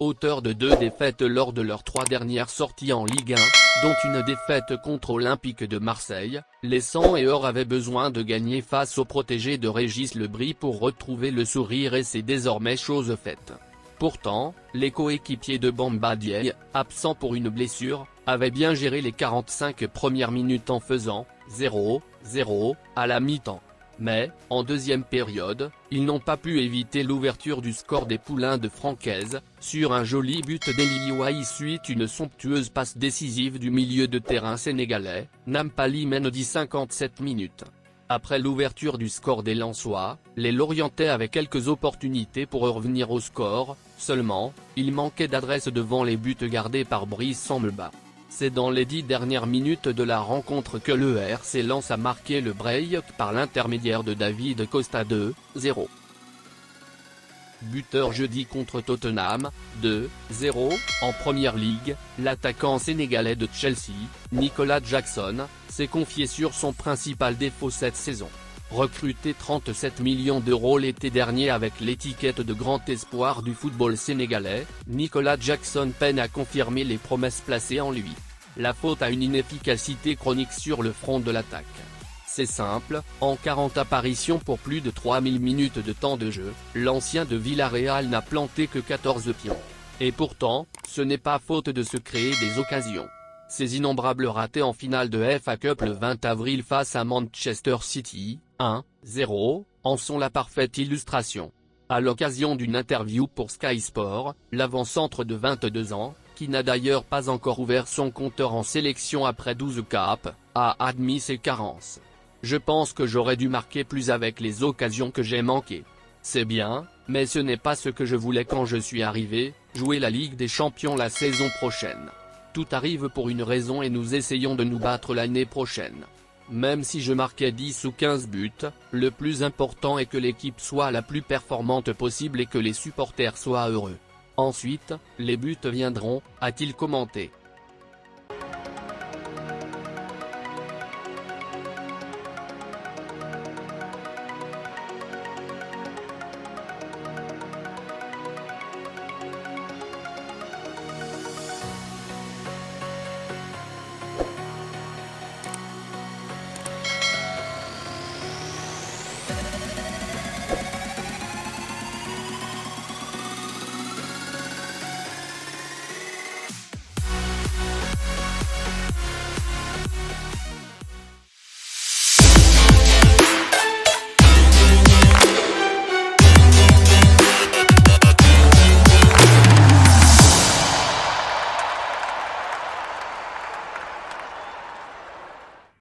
auteur de 2 défaites lors de leurs 3 dernières sorties en Ligue 1, dont une défaite contre Olympique de Marseille, les Sang et Or avaient besoin de gagner face aux protégés de Régis Lebris pour retrouver le sourire et c'est désormais chose faite. Pourtant, les coéquipiers de Bamba Dieng, absents pour une blessure, avaient bien géré les 45 premières minutes en faisant 0-0 à la mi-temps. Mais, en deuxième période, ils n'ont pas pu éviter l'ouverture du score des Poulains de Francaise, sur un joli but d'Elioui suite une somptueuse passe décisive du milieu de terrain sénégalais, Nampali Mendy 57 minutes. Après l'ouverture du score des Lensois, les Lorientais avaient quelques opportunités pour revenir au score, seulement, il manquait d'adresse devant les buts gardés par Brice Sambelba. C'est dans les 10 dernières minutes de la rencontre que le RC Lens a marqué le break par l'intermédiaire de David Costa 2-0. Buteur jeudi contre Tottenham, 2-0, en Première Ligue, l'attaquant sénégalais de Chelsea, Nicolas Jackson, s'est confié sur son principal défaut cette saison. Recruté 37 millions d'euros l'été dernier avec l'étiquette de grand espoir du football sénégalais, Nicolas Jackson peine à confirmer les promesses placées en lui. La faute à une inefficacité chronique sur le front de l'attaque. C'est simple, en 40 apparitions pour plus de 3000 minutes de temps de jeu, l'ancien de Villarreal n'a planté que 14 pions. Et pourtant, ce n'est pas faute de se créer des occasions. Ces innombrables ratés en finale de FA Cup le 20 avril face à Manchester City, 1-0, en sont la parfaite illustration. À l'occasion d'une interview pour Sky Sport, l'avant-centre de 22 ans, qui n'a d'ailleurs pas encore ouvert son compteur en sélection après 12 caps, a admis ses carences. Je pense que j'aurais dû marquer plus avec les occasions que j'ai manquées. C'est bien, mais ce n'est pas ce que je voulais quand je suis arrivé, jouer la Ligue des Champions la saison prochaine. Tout arrive pour une raison et nous essayons de nous battre l'année prochaine. Même si je marquais 10 ou 15 buts, le plus important est que l'équipe soit la plus performante possible et que les supporters soient heureux. Ensuite, les buts viendront, a-t-il commenté.